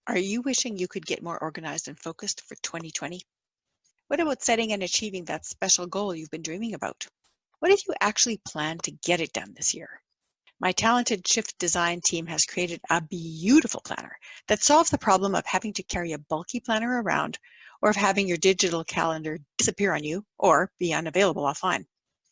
Are you wishing you could get more organized and focused for 2020? What about setting and achieving that special goal you've been dreaming about? What if you actually plan to get it done this year? My talented Shift design team has created a beautiful planner that solves the problem of having to carry a bulky planner around, or of having your digital calendar disappear on you or be unavailable offline.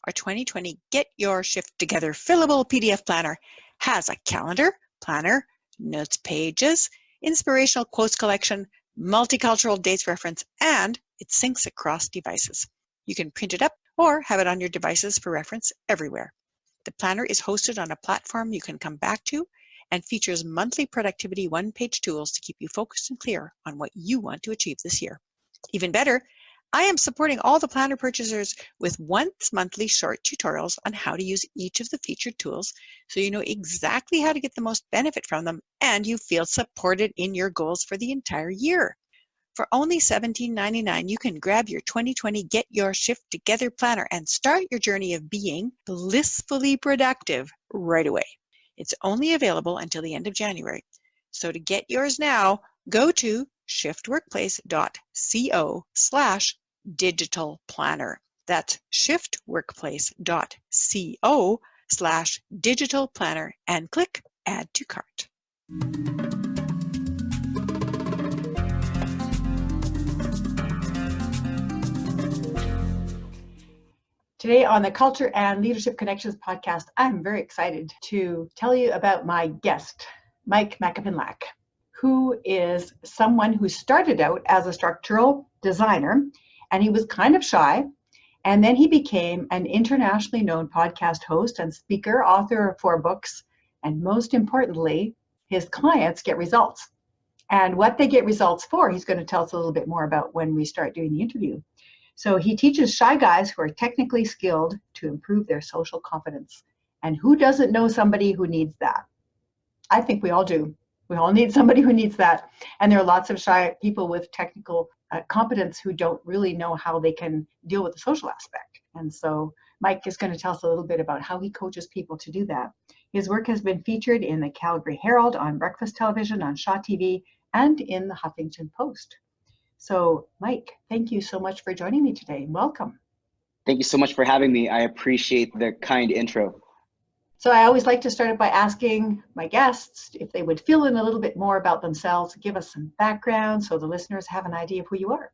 Our 2020 Get Your Shift Together fillable PDF planner has a calendar, planner, notes pages, inspirational quotes collection, multicultural dates reference, and it syncs across devices. You can print it up or have it on your devices for reference everywhere. The planner is hosted on a platform you can come back to and features monthly productivity one-page tools to keep you focused and clear on what you want to achieve this year. Even better, I am supporting all the planner purchasers with once monthly short tutorials on how to use each of the featured tools so you know exactly how to get the most benefit from them and you feel supported in your goals for the entire year. For only $17.99, you can grab your 2020 Get Your Shift Together planner and start your journey of being blissfully productive right away. It's only available until the end of January. So to get yours now, go to shiftworkplace.co/digital planner. That's shiftworkplace.co/digital planner and click Add to Cart. Today on the Culture and Leadership Connections podcast, I'm very excited to tell you about my guest, Myke Macapinlac, who is someone who started out as a structural designer, and he was kind of shy, and then he became an internationally known podcast host and speaker, author of 4 books, and most importantly, his clients get results. And what they get results for, he's going to tell us a little bit more about when we start doing the interview. So he teaches shy guys who are technically skilled to improve their social confidence. And who doesn't know somebody who needs that? I think we all do. We all need somebody who needs that. And there are lots of shy people with technical competence who don't really know how they can deal with the social aspect. And so Myke is going to tell us a little bit about how he coaches people to do that. His work has been featured in the Calgary Herald, on breakfast television, on Shaw TV, and in the Huffington Post. So, Myke, thank you so much for joining me today. Welcome. Thank you so much for having me. I appreciate the kind intro. So I always like to start it by asking my guests if they would fill in a little bit more about themselves, give us some background so the listeners have an idea of who you are.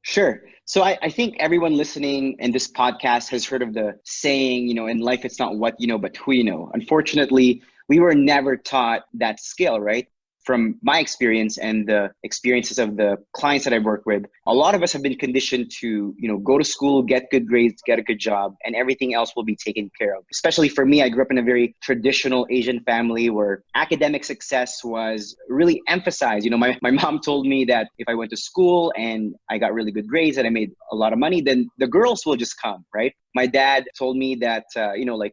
Sure. So I think everyone listening in this podcast has heard of the saying, in life, it's not what you know, but who you know. Unfortunately, we were never taught that skill, right? From my experience and the experiences of the clients that I work with, a lot of us have been conditioned to, go to school, get good grades, get a good job, and everything else will be taken care of. Especially for me, I grew up in a very traditional Asian family where academic success was really emphasized. My mom told me that if I went to school and I got really good grades and I made a lot of money, then the girls will just come, right? My dad told me that,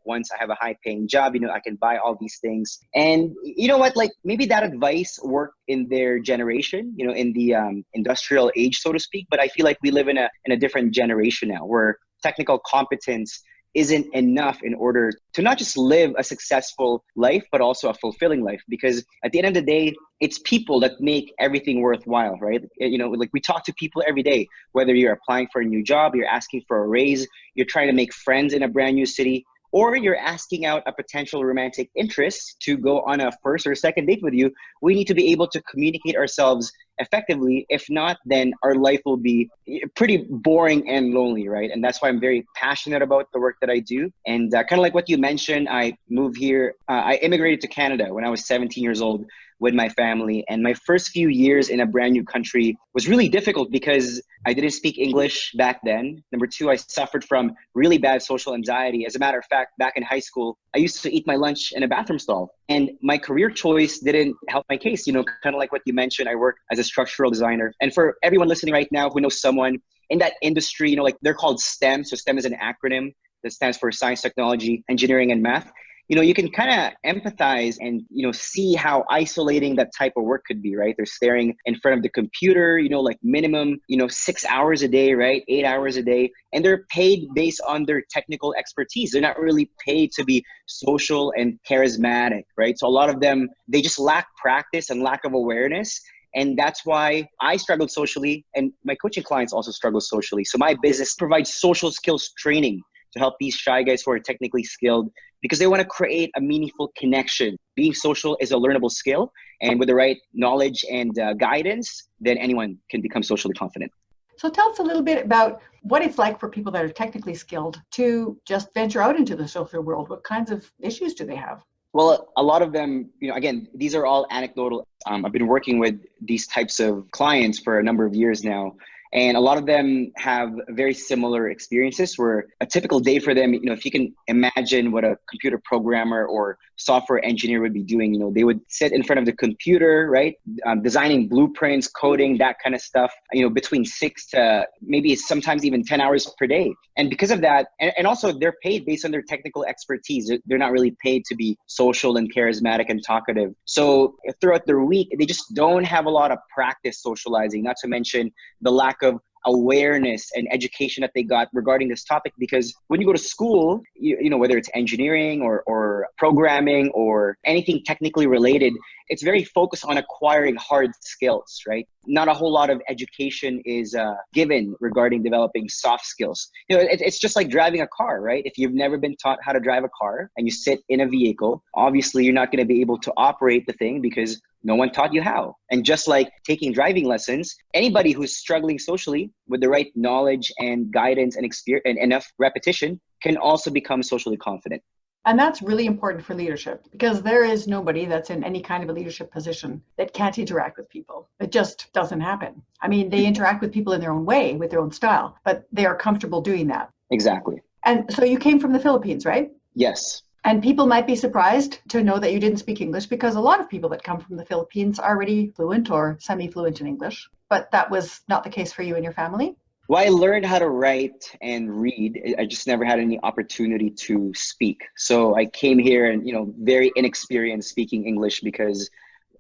once I have a high paying job, I can buy all these things. And you know what, maybe that advice worked in their generation, in the industrial age, so to speak. But I feel like we live in a different generation now where technical competence isn't enough in order to not just live a successful life, but also a fulfilling life. Because at the end of the day, it's people that make everything worthwhile, right? We talk to people every day, whether you're applying for a new job, you're asking for a raise, you're trying to make friends in a brand new city, or you're asking out a potential romantic interest to go on a first or second date with you. We need to be able to communicate ourselves effectively. If not, then our life will be pretty boring and lonely, right? And that's why I'm very passionate about the work that I do. And kind of like what you mentioned, I moved here. I immigrated to Canada when I was 17 years old with my family. And my first few years in a brand new country was really difficult because I didn't speak English back then. Number 2, I suffered from really bad social anxiety. As a matter of fact, back in high school, I used to eat my lunch in a bathroom stall. And my career choice didn't help my case. Kind of like what you mentioned, I work as a structural designer. And for everyone listening right now who knows someone in that industry, they're called STEM. So STEM is an acronym that stands for science, technology, engineering, and math. You can kind of empathize and, see how isolating that type of work could be, right? They're staring in front of the computer, minimum, 6 hours a day, right? 8 hours a day. And they're paid based on their technical expertise. They're not really paid to be social and charismatic, right? So a lot of them, they just lack practice and lack of awareness. And that's why I struggled socially, and my coaching clients also struggle socially. So my business provides social skills training to help these shy guys who are technically skilled because they want to create a meaningful connection. Being social is a learnable skill, and with the right knowledge and guidance, then anyone can become socially confident. So tell us a little bit about what it's like for people that are technically skilled to just venture out into the social world. What kinds of issues do they have? Well, a lot of them, again, these are all anecdotal. I've been working with these types of clients for a number of years now. And a lot of them have very similar experiences where a typical day for them, if you can imagine what a computer programmer or software engineer would be doing, they would sit in front of the computer, right? Designing blueprints, coding, that kind of stuff, between 6 to maybe sometimes even 10 hours per day. And because of that, and also they're paid based on their technical expertise. They're not really paid to be social and charismatic and talkative. So throughout their week, they just don't have a lot of practice socializing, not to mention the lack of awareness and education that they got regarding this topic. Because when you go to school, whether it's engineering or programming or anything technically related, it's very focused on acquiring hard skills, right? Not a whole lot of education is given regarding developing soft skills. It's just like driving a car, right? If you've never been taught how to drive a car and you sit in a vehicle, obviously you're not going to be able to operate the thing because no one taught you how. And just like taking driving lessons, anybody who's struggling socially with the right knowledge and guidance and experience and enough repetition can also become socially confident. And that's really important for leadership because there is nobody that's in any kind of a leadership position that can't interact with people. It just doesn't happen. I mean, they interact with people in their own way, with their own style, but they are comfortable doing that. Exactly. And so you came from the Philippines, right? Yes. And people might be surprised to know that you didn't speak English because a lot of people that come from the Philippines are already fluent or semi-fluent in English. But that was not the case for you and your family? Well, I learned how to write and read. I just never had any opportunity to speak. So I came here and, very inexperienced speaking English because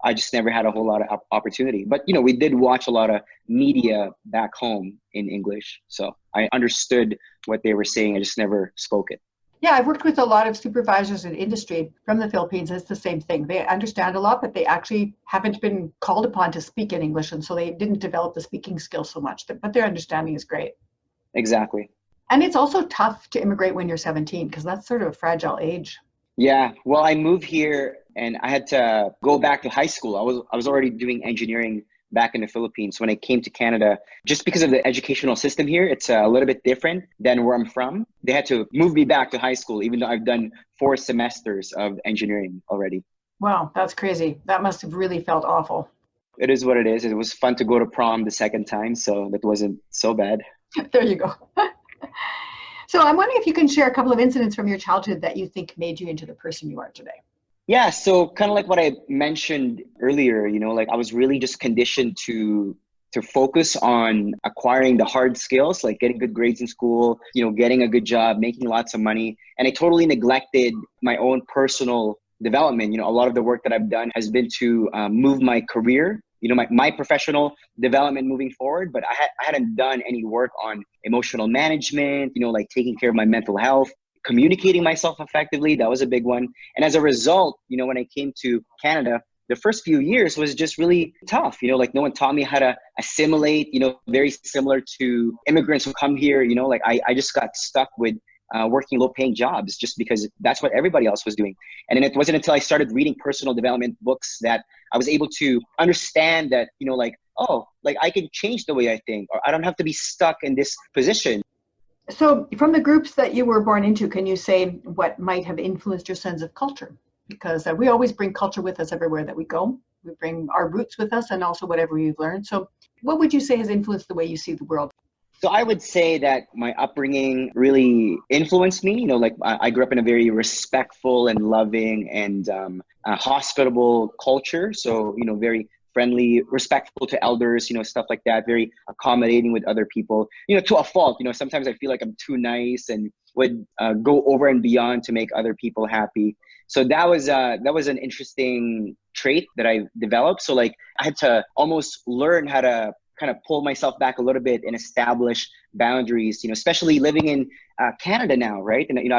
I just never had a whole lot of opportunity. But, we did watch a lot of media back home in English. So I understood what they were saying. I just never spoke it. Yeah, I've worked with a lot of supervisors in industry from the Philippines. It's the same thing. They understand a lot, but they actually haven't been called upon to speak in English. And so they didn't develop the speaking skills so much, but their understanding is great. Exactly. And it's also tough to immigrate when you're 17 because that's sort of a fragile age. Yeah, well, I moved here and I had to go back to high school. I was already doing engineering back in the Philippines. When I came to Canada, just because of the educational system here, it's a little bit different than where I'm from. They had to move me back to high school, even though I've done 4 semesters of engineering already. Wow, that's crazy. That must have really felt awful. It is what it is. It was fun to go to prom the second time, so that wasn't so bad. There you go. So I'm wondering if you can share a couple of incidents from your childhood that you think made you into the person you are today. Yeah, so kind of like what I mentioned earlier, I was really just conditioned to focus on acquiring the hard skills, like getting good grades in school, getting a good job, making lots of money. And I totally neglected my own personal development. A lot of the work that I've done has been to move my career, my professional development moving forward, but I hadn't done any work on emotional management, like taking care of my mental health. Communicating myself effectively, that was a big one. And as a result, when I came to Canada, the first few years was just really tough. No one taught me how to assimilate, very similar to immigrants who come here. I just got stuck with working low-paying jobs just because that's what everybody else was doing. And then it wasn't until I started reading personal development books that I was able to understand that, I can change the way I think, or I don't have to be stuck in this position. So from the groups that you were born into, can you say what might have influenced your sense of culture? Because we always bring culture with us everywhere that we go. We bring our roots with us and also whatever we've learned. So what would you say has influenced the way you see the world? So I would say that my upbringing really influenced me. I grew up in a very respectful and loving and hospitable culture. So, very friendly, respectful to elders, stuff like that, very accommodating with other people, to a fault. Sometimes I feel like I'm too nice and would go over and beyond to make other people happy. So that was an interesting trait that I developed. So I had to almost learn how to kind of pull myself back a little bit and establish boundaries, especially living in Canada now, right? And,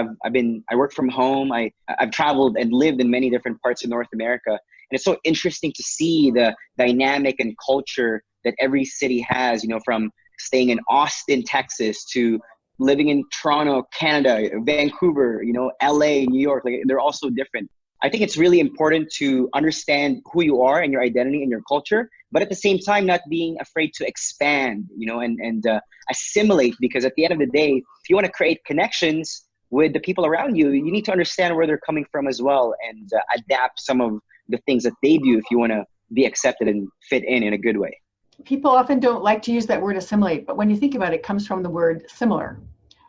I work from home. I've traveled and lived in many different parts of North America. And it's so interesting to see the dynamic and culture that every city has, from staying in Austin, Texas to living in Toronto, Canada, Vancouver, LA, New York. Like, they're all so different. I think it's really important to understand who you are and your identity and your culture, but at the same time, not being afraid to expand, and assimilate, because at the end of the day, if you want to create connections with the people around you, you need to understand where they're coming from as well, and adapt some of the things that they do if you want to be accepted and fit in a good way. People often don't like to use that word assimilate, but when you think about it, it comes from the word similar.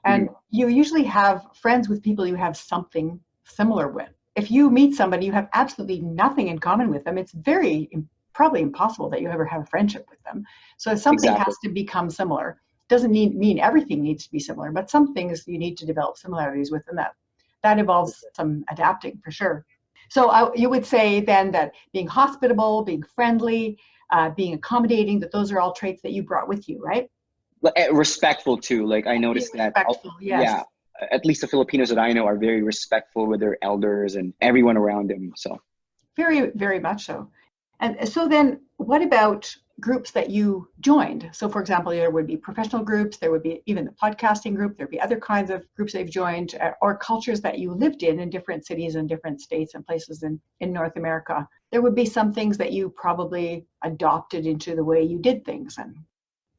And you usually have friends with people you have something similar with. If you meet somebody you have absolutely nothing in common with them, it's probably impossible that you ever have a friendship with them. So something has to become similar. Doesn't mean everything needs to be similar, but some things you need to develop similarities with, and that involves some adapting for sure. So you would say then that being hospitable, being friendly, being accommodating, that those are all traits that you brought with you, right? Respectful too. Like, I noticed that. Yes. Yeah. At least the Filipinos that I know are very respectful with their elders and everyone around them. So very, very much so. And so then what about groups that you joined? So for example, there would be professional groups, there would be even the podcasting group, there'd be other kinds of groups that you've joined, or cultures that you lived in different cities and different states and places in North America. There would be some things that you probably adopted into the way you did things. And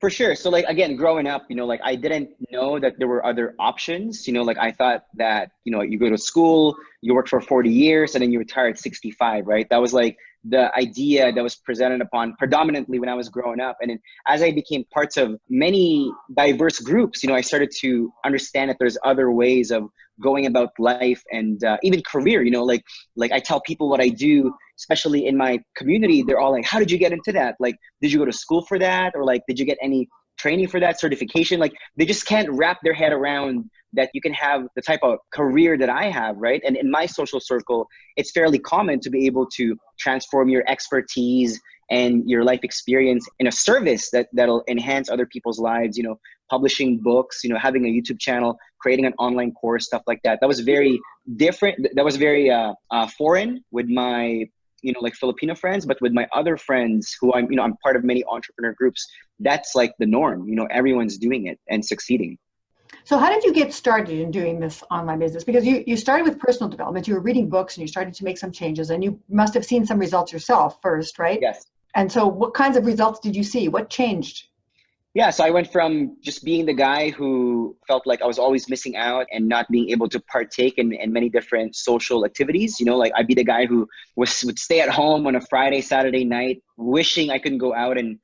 for sure. So like, again, growing up, I didn't know that there were other options. I thought that, you go to school, you work for 40 years and then you retire at 65, right? That was like the idea that was presented upon predominantly when I was growing up. And then as I became parts of many diverse groups, I started to understand that there's other ways of going about life and even career, like I tell people what I do, especially in my community. They're all like, how did you get into that? Like, did you go to school for that? Or like, did you get any training for that, certification? Like, they just can't wrap their head around that you can have the type of career that I have, right? And in my social circle, it's fairly common to be able to transform your expertise and your life experience in a service that'll enhance other people's lives, publishing books, having a YouTube channel, creating an online course, stuff like that. That was very different. That was very foreign with my, like Filipino friends, but with my other friends who I'm part of many entrepreneur groups, that's like the norm. Everyone's doing it and succeeding. So how did you get started in doing this online business? Because you started with personal development, you were reading books and you started to make some changes, and you must have seen some results yourself first, right? Yes. And so what kinds of results did you see? What changed? Yeah, so I went from just being the guy who felt like I was always missing out and not being able to partake in many different social activities. Like I'd be the guy who would stay at home on a Friday, Saturday night, wishing I couldn't go out and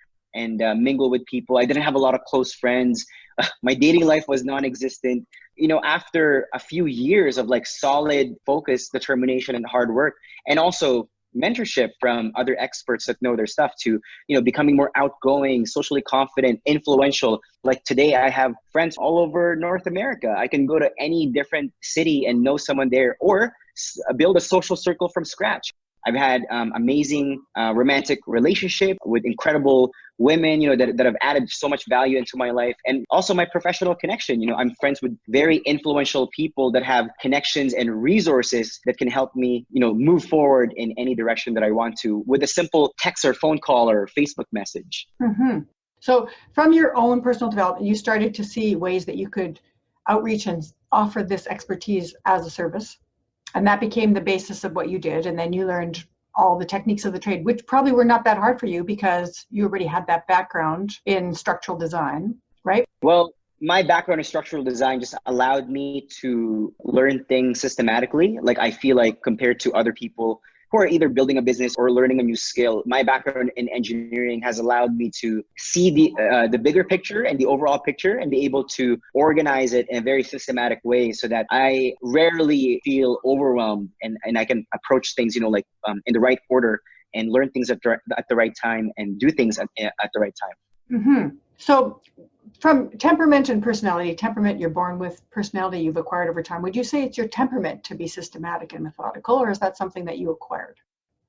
mingle with people. I didn't have a lot of close friends. My dating life was non-existent. After a few years of like solid focus, determination, and hard work, and also mentorship from other experts that know their stuff, to becoming more outgoing, socially confident, influential. Like today I have friends all over North America. I can go to any different city and know someone there, or build a social circle from scratch. I've had amazing romantic relationship with incredible women, that have added so much value into my life. And also my professional connection. I'm friends with very influential people that have connections and resources that can help me, move forward in any direction that I want to, with a simple text or phone call or Facebook message. Mm-hmm. So from your own personal development, you started to see ways that you could outreach and offer this expertise as a service. And that became the basis of what you did. And then you learned all the techniques of the trade, which probably were not that hard for you because you already had that background in structural design, right? Well, my background in structural design just allowed me to learn things systematically. Like I feel like compared to other people who are either building a business or learning a new skill, my background in engineering has allowed me to see the bigger picture and the overall picture, and be able to organize it in a very systematic way, so that I rarely feel overwhelmed, and I can approach things, in the right order, and learn things at the right time, and do things at the right time. Mm-hmm. So from temperament and personality, temperament you're born with, personality you've acquired over time. Would you say it's your temperament to be systematic and methodical, or is that something that you acquired?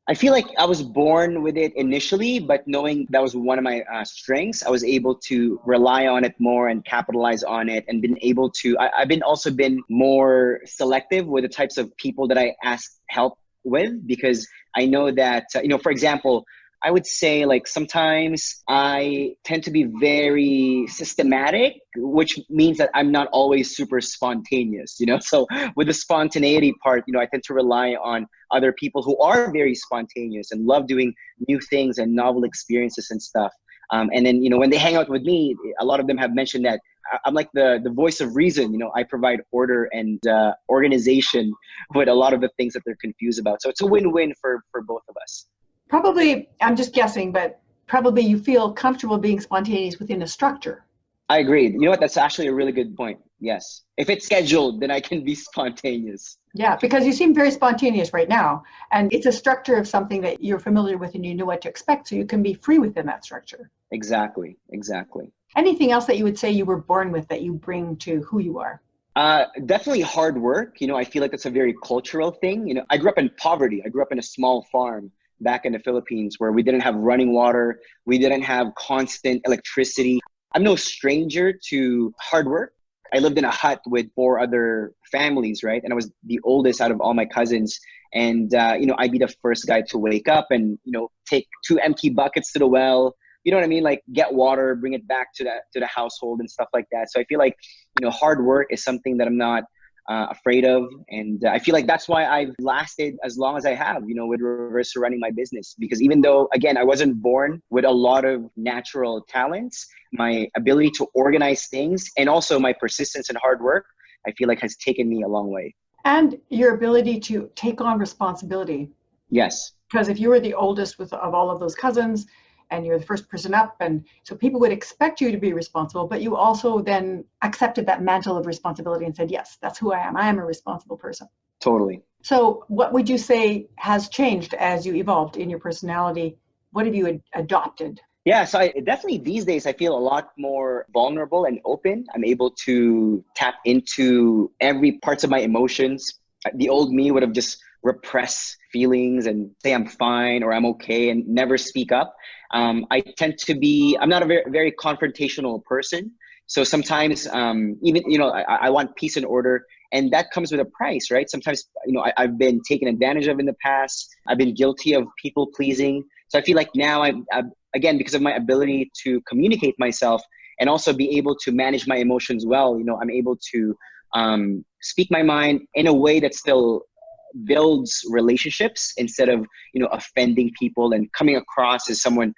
I feel like I was born with it initially, but knowing that was one of my strengths, I was able to rely on it more and capitalize on it, and been able to, I've been more selective with the types of people that I ask help with, because I know that, for example, I would say like sometimes I tend to be very systematic, which means that I'm not always super spontaneous, So with the spontaneity part, I tend to rely on other people who are very spontaneous and love doing new things and novel experiences and stuff. And then, when they hang out with me, a lot of them have mentioned that I'm like the voice of reason. I provide order and organization with a lot of the things that they're confused about. So it's a win-win for both of us. Probably, I'm just guessing, but probably you feel comfortable being spontaneous within a structure. I agree. You know what? That's actually a really good point. Yes. If it's scheduled, then I can be spontaneous. Yeah, because you seem very spontaneous right now. And it's a structure of something that you're familiar with and you know what to expect. So you can be free within that structure. Exactly. Anything else that you would say you were born with that you bring to who you are? Definitely hard work. I feel like that's a very cultural thing. I grew up in poverty. I grew up in a small farm back in the Philippines where we didn't have running water. We didn't have constant electricity. I'm no stranger to hard work. I lived in a hut with 4 other families, right? And I was the oldest out of all my cousins. And, I'd be the first guy to wake up and, take 2 empty buckets to the well, you know what I mean? Like get water, bring it back to the household and stuff like that. So I feel like, hard work is something that I'm not afraid of. And I feel like that's why I've lasted as long as I have, with reverse running my business. Because even though, again, I wasn't born with a lot of natural talents, my ability to organize things and also my persistence and hard work, I feel like has taken me a long way. And your ability to take on responsibility. Yes. Because if you were the oldest of all of those cousins, and you're the first person up, and so people would expect you to be responsible, but you also then accepted that mantle of responsibility and said, yes, that's who I am. I am a responsible person. Totally. So what would you say has changed as you evolved in your personality? What have you adopted? Yeah, so I definitely these days I feel a lot more vulnerable and open. I'm able to tap into every parts of my emotions. The old me would have just repressed feelings and say I'm fine or I'm okay and never speak up. I tend to be, I'm not a very, very confrontational person. So sometimes even, I want peace and order, and that comes with a price, right? Sometimes, I've been taken advantage of in the past. I've been guilty of people pleasing. So I feel like now I've again, because of my ability to communicate myself and also be able to manage my emotions well, I'm able to speak my mind in a way that still builds relationships instead of, offending people and coming across as someone,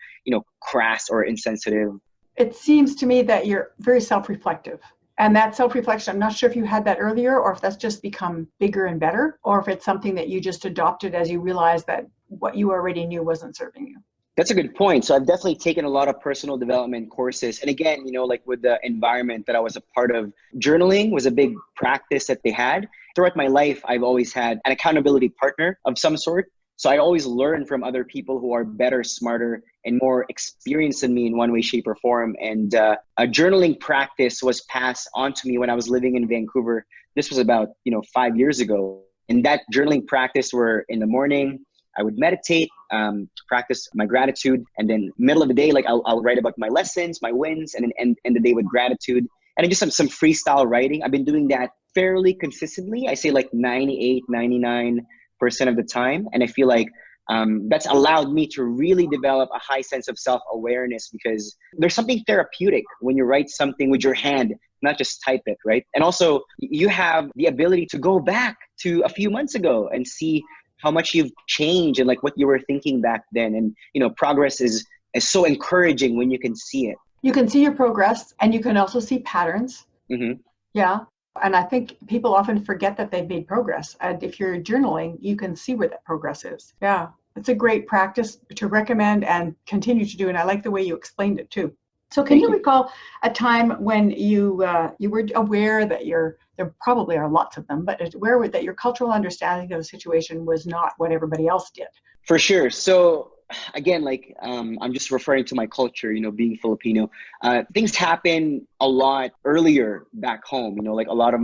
crass or insensitive. It seems to me that you're very self-reflective. And that self-reflection, I'm not sure if you had that earlier or if that's just become bigger and better, or if it's something that you just adopted as you realized that what you already knew wasn't serving you. That's a good point. So I've definitely taken a lot of personal development courses. And again, like with the environment that I was a part of, journaling was a big practice that they had. Throughout my life, I've always had an accountability partner of some sort. So I always learn from other people who are better, smarter, and more experienced than me in one way, shape, or form. And a journaling practice was passed on to me when I was living in Vancouver. This was about, 5 years ago. And that journaling practice were in the morning, I would meditate, practice my gratitude, and then middle of the day, like I'll write about my lessons, my wins, and then end the day with gratitude. And then just some freestyle writing. I've been doing that fairly consistently. I say like 98, 99% of the time. And I feel like that's allowed me to really develop a high sense of self-awareness, because there's something therapeutic when you write something with your hand, not just type it, right? And also you have the ability to go back to a few months ago and see how much you've changed and like what you were thinking back then. And, progress is so encouraging when you can see it. You can see your progress and you can also see patterns. Mm-hmm. Yeah. And I think people often forget that they've made progress. And if you're journaling, you can see where that progress is. Yeah. It's a great practice to recommend and continue to do. And I like the way you explained it too. So can you recall a time when you were aware that there probably are lots of them, but aware that your cultural understanding of the situation was not what everybody else did? For sure. So again, like I'm just referring to my culture, being Filipino. Things happen a lot earlier back home. Like a lot of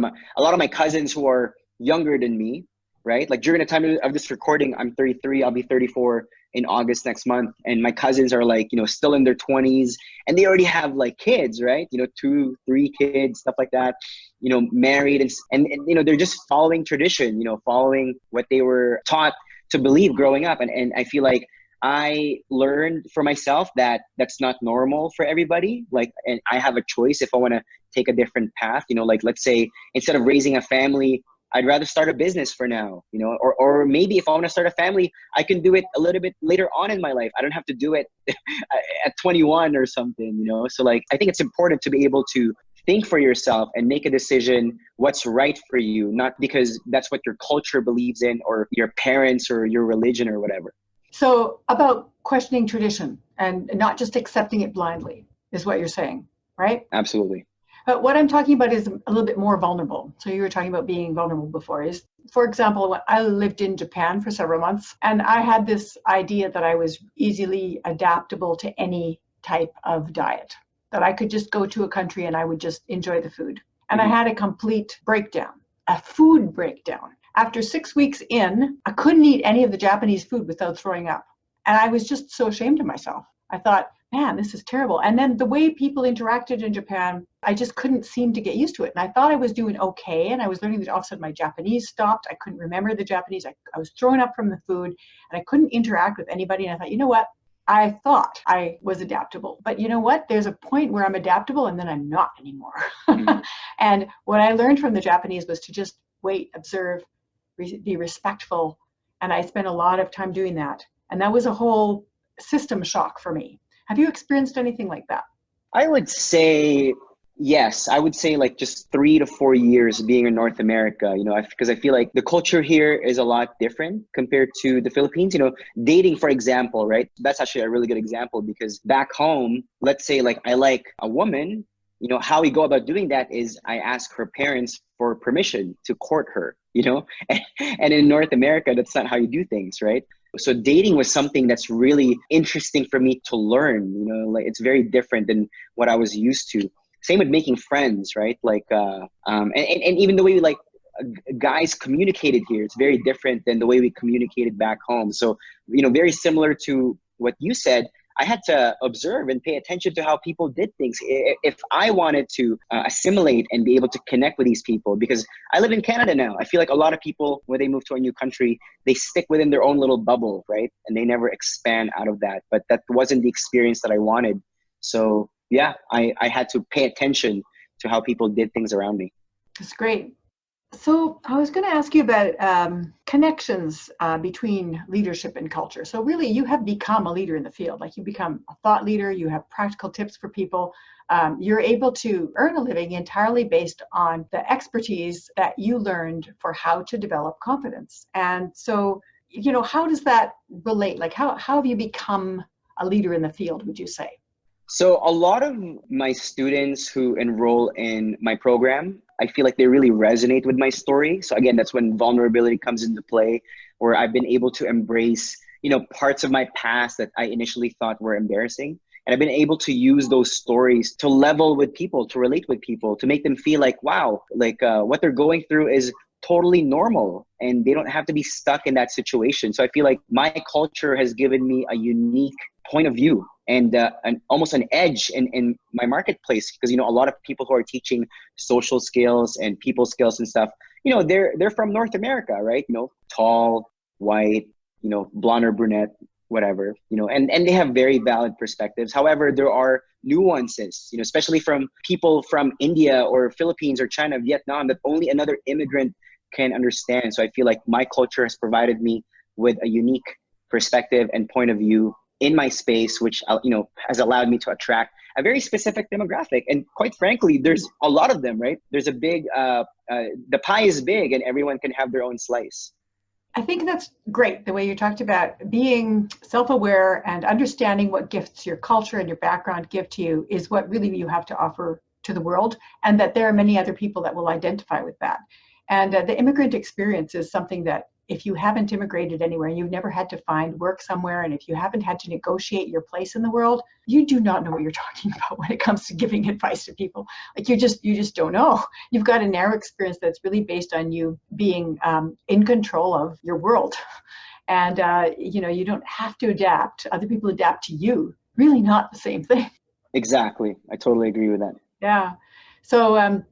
my cousins who are younger than me, right? Like during the time of this recording, I'm 33. I'll be 34 in August next month, and my cousins are like still in their 20s, and they already have like kids, right? 2, 3 kids, stuff like that. Married, and they're just following tradition. Following what they were taught to believe growing up. And I feel like I learned for myself that that's not normal for everybody. Like, and I have a choice if I want to take a different path, like, let's say instead of raising a family, I'd rather start a business for now, or maybe if I want to start a family, I can do it a little bit later on in my life. I don't have to do it at 21 or something, So like, I think it's important to be able to think for yourself and make a decision what's right for you, not because that's what your culture believes in or your parents or your religion or whatever. So about questioning tradition and not just accepting it blindly is what you're saying, right? Absolutely. But what I'm talking about is a little bit more vulnerable. So you were talking about being vulnerable before. Is, for example, when I lived in Japan for several months, and I had this idea that I was easily adaptable to any type of diet, that I could just go to a country and I would just enjoy the food. And I had a complete breakdown, a food breakdown. After 6 weeks in, I couldn't eat any of the Japanese food without throwing up. And I was just so ashamed of myself. I thought, man, this is terrible. And then the way people interacted in Japan, I just couldn't seem to get used to it. And I thought I was doing okay. And I was learning that all of a sudden my Japanese stopped. I couldn't remember the Japanese. I was throwing up from the food and I couldn't interact with anybody. And I thought, you know what? I thought I was adaptable. But you know what? There's a point where I'm adaptable and then I'm not anymore. And what I learned from the Japanese was to just wait, observe, be respectful. And I spent a lot of time doing that. And that was a whole system shock for me. Have you experienced anything like that? I would say yes. I would say like just 3 to 4 years being in North America, because I feel like the culture here is a lot different compared to the Philippines. Dating, for example, right? That's actually a really good example because back home, let's say like I like a woman, how we go about doing that is I ask her parents for permission to court her, and in North America, that's not how you do things, right? So dating was something that's really interesting for me to learn, like it's very different than what I was used to. Same with making friends, right? Like, and even the way guys communicated here, it's very different than the way we communicated back home. So, very similar to what you said, I had to observe and pay attention to how people did things. If I wanted to assimilate and be able to connect with these people, because I live in Canada now, I feel like a lot of people, when they move to a new country, they stick within their own little bubble, right? And they never expand out of that. But that wasn't the experience that I wanted. So yeah, I had to pay attention to how people did things around me. That's great. So I was going to ask you about connections between leadership and culture. So really, you have become a leader in the field. Like you become a thought leader. You have practical tips for people. You're able to earn a living entirely based on the expertise that you learned for how to develop confidence. And so, how does that relate? Like how have you become a leader in the field, would you say? So a lot of my students who enroll in my program, I feel like they really resonate with my story. So again, that's when vulnerability comes into play, where I've been able to embrace, parts of my past that I initially thought were embarrassing. And I've been able to use those stories to level with people, to relate with people, to make them feel like, wow, like what they're going through is totally normal and they don't have to be stuck in that situation. So I feel like my culture has given me a unique point of view and almost an edge in my marketplace, because a lot of people who are teaching social skills and people skills and stuff, they're from North America, right? Tall, white, blonde or brunette, whatever, and they have very valid perspectives. However, there are nuances, especially from people from India or Philippines or China, Vietnam, that only another immigrant can understand. So I feel like my culture has provided me with a unique perspective and point of view in my space, which, has allowed me to attract a very specific demographic. And quite frankly, there's a lot of them, right? There's a big, the pie is big and everyone can have their own slice. I think that's great, the way you talked about being self-aware and understanding what gifts your culture and your background give to you is what really you have to offer to the world, and that there are many other people that will identify with that. And the immigrant experience is something that if you haven't immigrated anywhere and you've never had to find work somewhere, and if you haven't had to negotiate your place in the world, you do not know what you're talking about when it comes to giving advice to people. Like you just don't know. You've got a narrow experience that's really based on you being in control of your world. And, you don't have to adapt. Other people adapt to you. Really not the same thing. Exactly. I totally agree with that. Yeah. So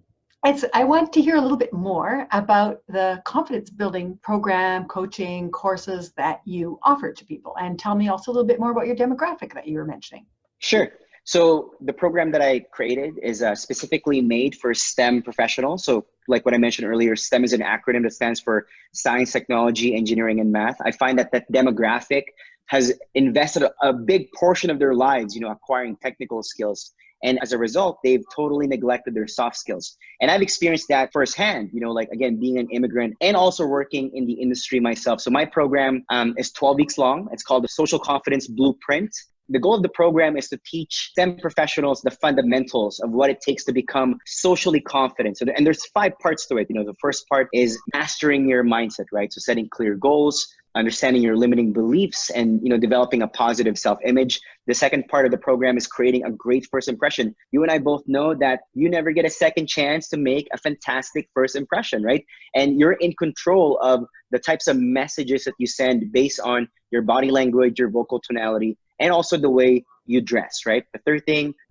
I want to hear a little bit more about the confidence building program, coaching, courses that you offer to people. And tell me also a little bit more about your demographic that you were mentioning. Sure. So the program that I created is specifically made for STEM professionals. So like what I mentioned earlier, STEM is an acronym that stands for science, technology, engineering, and math. I find that that demographic has invested a big portion of their lives, acquiring technical skills. And as a result, they've totally neglected their soft skills. And I've experienced that firsthand, like, again, being an immigrant and also working in the industry myself. So my program is 12 weeks long. It's called the Social Confidence Blueprint. The goal of the program is to teach STEM professionals the fundamentals of what it takes to become socially confident. And there's 5 parts to it. The first part is mastering your mindset, right? So setting clear goals, understanding your limiting beliefs, and developing a positive self-image. The second part of the program is creating a great first impression. You and I both know that you never get a second chance to make a fantastic first impression, right? And you're in control of the types of messages that you send based on your body language, your vocal tonality, and also the way you dress, right? The third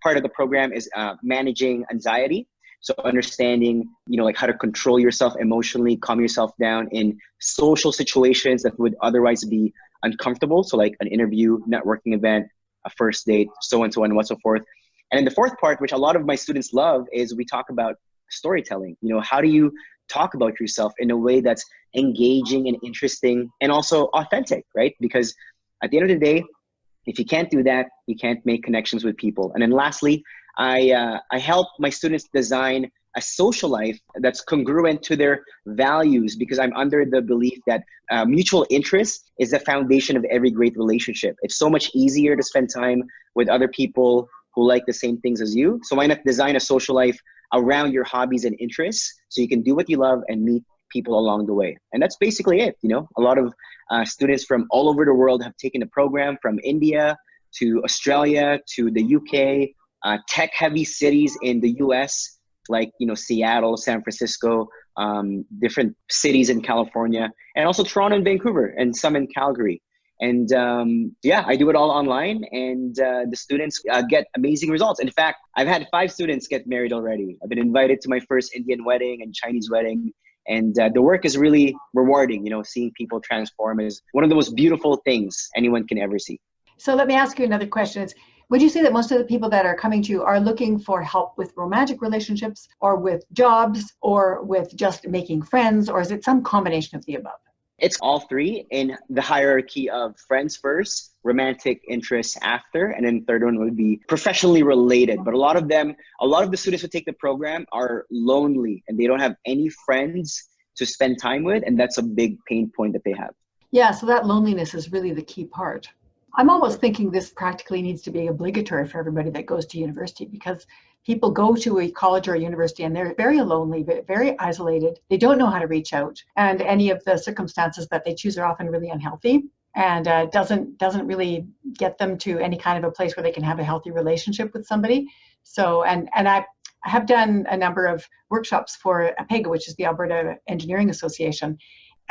part of the program is managing anxiety. So understanding, like how to control yourself emotionally, calm yourself down in social situations that would otherwise be uncomfortable. So like an interview, networking event, a first date, so and so on and so forth. And then the fourth part, which a lot of my students love, is we talk about storytelling. How do you talk about yourself in a way that's engaging and interesting and also authentic, right? Because at the end of the day, if you can't do that, you can't make connections with people. And then lastly, I help my students design a social life that's congruent to their values, because I'm under the belief that mutual interest is the foundation of every great relationship. It's so much easier to spend time with other people who like the same things as you. So why not design a social life around your hobbies and interests so you can do what you love and meet people along the way. And that's basically it. A lot of students from all over the world have taken the program, from India to Australia to the UK, tech-heavy cities in the US, like Seattle, San Francisco, different cities in California, and also Toronto and Vancouver, and some in Calgary. And I do it all online, and the students get amazing results. In fact, I've had 5 students get married already. I've been invited to my first Indian wedding and Chinese wedding. And the work is really rewarding. Seeing people transform is one of the most beautiful things anyone can ever see. So let me ask you another question. Would you say that most of the people that are coming to you are looking for help with romantic relationships, or with jobs, or with just making friends, or is it some combination of the above? It's all 3 in the hierarchy of friends first, romantic interests after, and then third one would be professionally related. But a lot of the students who take the program are lonely and they don't have any friends to spend time with. And that's a big pain point that they have. Yeah, so that loneliness is really the key part. I'm almost thinking this practically needs to be obligatory for everybody that goes to university, because people go to a college or a university and they're very lonely, very isolated. They don't know how to reach out, and any of the circumstances that they choose are often really unhealthy, and doesn't really get them to any kind of a place where they can have a healthy relationship with somebody. So, and I have done a number of workshops for APEGA, which is the Alberta Engineering Association.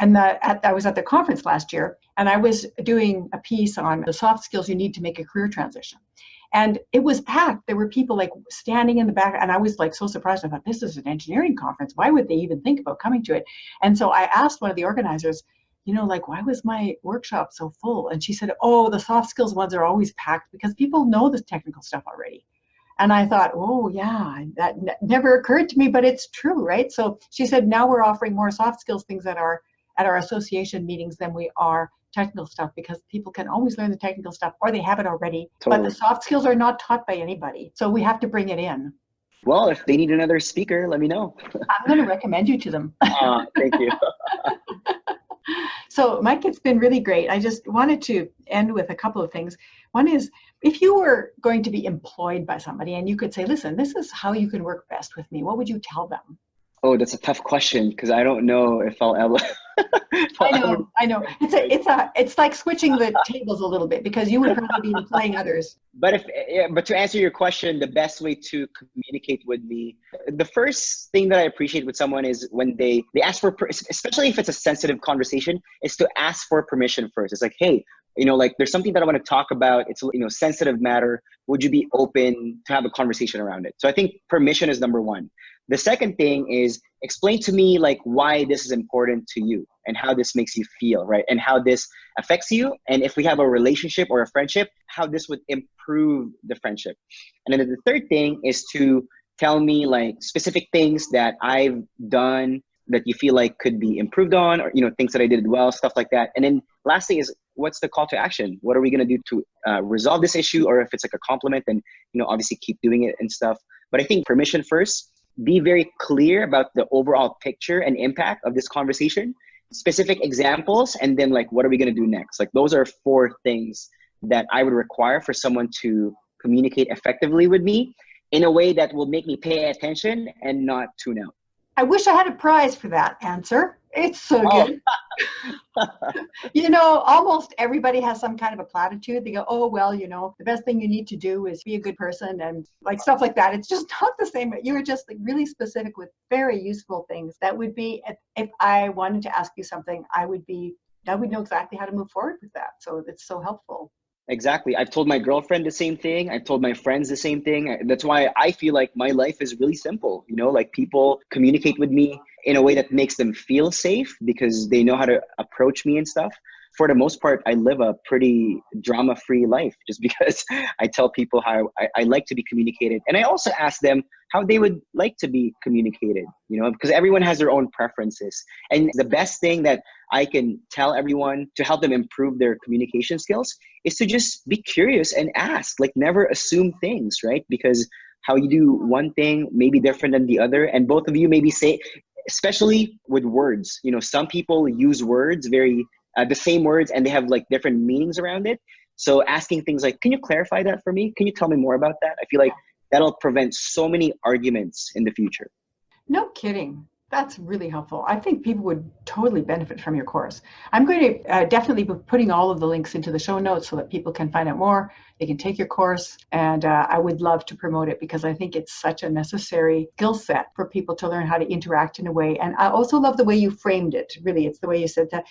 And I was at the conference last year, and I was doing a piece on the soft skills you need to make a career transition. And it was packed. There were people like standing in the back, and I was like so surprised. I thought, this is an engineering conference. Why would they even think about coming to it? And so I asked one of the organizers, why was my workshop so full? And she said, oh, the soft skills ones are always packed because people know the technical stuff already. And I thought, oh yeah, that never occurred to me, but it's true, right? So she said, now we're offering more soft skills things that are at our association meetings than we are technical stuff, because people can always learn the technical stuff, or they have it already. Totally. But the soft skills are not taught by anybody. So we have to bring it in. Well, if they need another speaker, let me know. I'm going to recommend you to them. Thank you. So Myke, it's been really great. I just wanted to end with a couple of things. One is, if you were going to be employed by somebody and you could say, listen, this is how you can work best with me, what would you tell them? Oh, that's a tough question, because I don't know if I'll ever. I know. It's like switching the tables a little bit, because you would probably be employing others. But to answer your question, the best way to communicate with me, the first thing that I appreciate with someone is when they ask for, especially if it's a sensitive conversation, is to ask for permission first. It's like, hey, there's something that I want to talk about. It's sensitive matter. Would you be open to have a conversation around it? So I think permission is number one. The second thing is explain to me like why this is important to you and how this makes you feel, right? And how this affects you. And if we have a relationship or a friendship, how this would improve the friendship. And then the third thing is to tell me like specific things that I've done that you feel like could be improved on, or, things that I did well, stuff like that. And then lastly is, what's the call to action? What are we going to do to resolve this issue? Or if it's like a compliment, then, obviously keep doing it and stuff. But I think permission first, be very clear about the overall picture and impact of this conversation, specific examples, and then like, what are we going to do next? Like those are 4 things that I would require for someone to communicate effectively with me in a way that will make me pay attention and not tune out. I wish I had a prize for that answer. It's so good. Almost everybody has some kind of a platitude. They go, oh, well, the best thing you need to do is be a good person and like stuff like that. It's just not the same. You were just like really specific with very useful things. That would be, if I wanted to ask you something, I would know exactly how to move forward with that. So it's so helpful. Exactly. I've told my girlfriend the same thing. I've told my friends the same thing. That's why I feel like my life is really simple. Like people communicate with me in a way that makes them feel safe because they know how to approach me and stuff. For the most part, I live a pretty drama-free life just because I tell people how I like to be communicated. And I also ask them how they would like to be communicated, because everyone has their own preferences. And the best thing that I can tell everyone to help them improve their communication skills is to just be curious and ask, like never assume things, right? Because how you do one thing may be different than the other. And both of you maybe say, especially with words, some people use words the same words and they have like different meanings around it. So asking things like, can you clarify that for me? Can you tell me more about that? I feel like that'll prevent so many arguments in the future. No kidding. That's really helpful. I think people would totally benefit from your course. I'm going to definitely be putting all of the links into the show notes so that people can find out more. They can take your course, and I would love to promote it because I think it's such a necessary skill set for people to learn how to interact in a way. And I also love the way you framed it. Really, it's the way you said that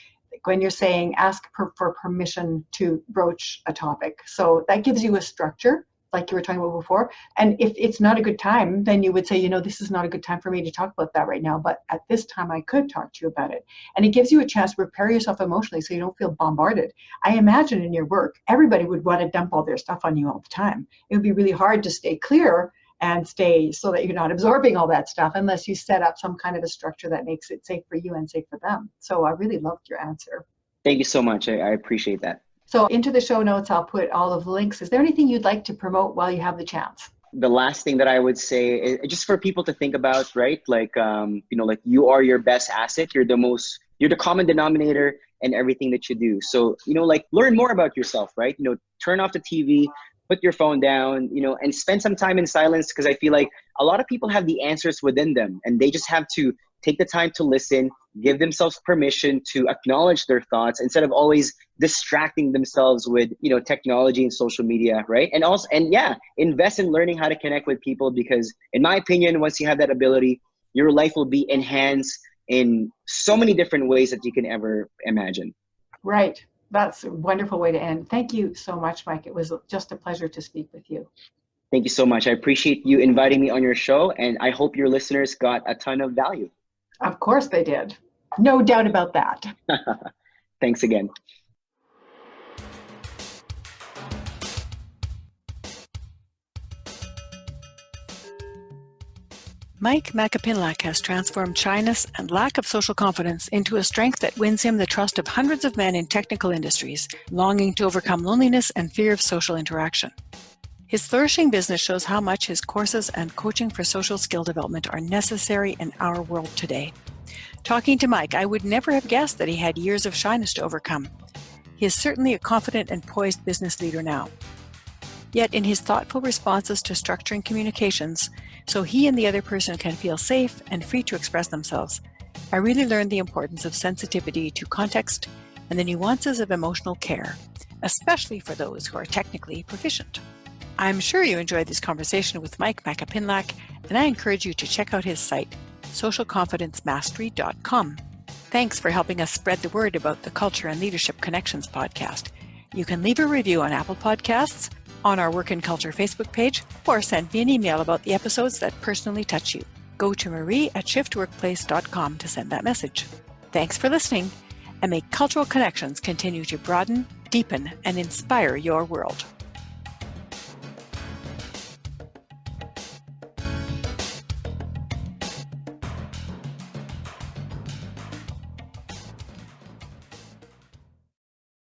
when you're saying ask for permission to broach a topic. So that gives you a structure, like you were talking about before. And if it's not a good time, then you would say, this is not a good time for me to talk about that right now, but at this time I could talk to you about it. And it gives you a chance to prepare yourself emotionally so you don't feel bombarded. I imagine in your work, everybody would want to dump all their stuff on you all the time. It would be really hard to stay clear and stay so that you're not absorbing all that stuff unless you set up some kind of a structure that makes it safe for you and safe for them. So I really loved your answer. Thank you so much. I appreciate that. So into the show notes, I'll put all of the links. Is there anything you'd like to promote while you have the chance? The last thing that I would say is just for people to think about, right? Like, like you are your best asset. You're the common denominator in everything that you do. So, like learn more about yourself, right? Turn off the TV, put your phone down, and spend some time in silence, because I feel like a lot of people have the answers within them and they just have to take the time to listen, give themselves permission to acknowledge their thoughts instead of always distracting themselves with, technology and social media, right? And also, invest in learning how to connect with people, because in my opinion, once you have that ability, your life will be enhanced in so many different ways that you can ever imagine. Right. That's a wonderful way to end. Thank you so much, Myke. It was just a pleasure to speak with you. Thank you so much. I appreciate you inviting me on your show, and I hope your listeners got a ton of value. Of course they did. No doubt about that. Thanks again. Myke Macapinlac has transformed shyness and lack of social confidence into a strength that wins him the trust of hundreds of men in technical industries, longing to overcome loneliness and fear of social interaction. His flourishing business shows how much his courses and coaching for social skill development are necessary in our world today. Talking to Myke, I would never have guessed that he had years of shyness to overcome. He is certainly a confident and poised business leader now. Yet in his thoughtful responses to structuring communications, so he and the other person can feel safe and free to express themselves, I really learned the importance of sensitivity to context and the nuances of emotional care, especially for those who are technically proficient. I'm sure you enjoyed this conversation with Myke Macapinlac, and I encourage you to check out his site, socialconfidencemastery.com. Thanks for helping us spread the word about the Culture and Leadership Connections podcast. You can leave a review on Apple Podcasts, on our Work and Culture Facebook page, or send me an email about the episodes that personally touch you. go to marie@shiftworkplace.com to send that message. Thanks for listening, and may cultural connections continue to broaden, deepen, and inspire your world.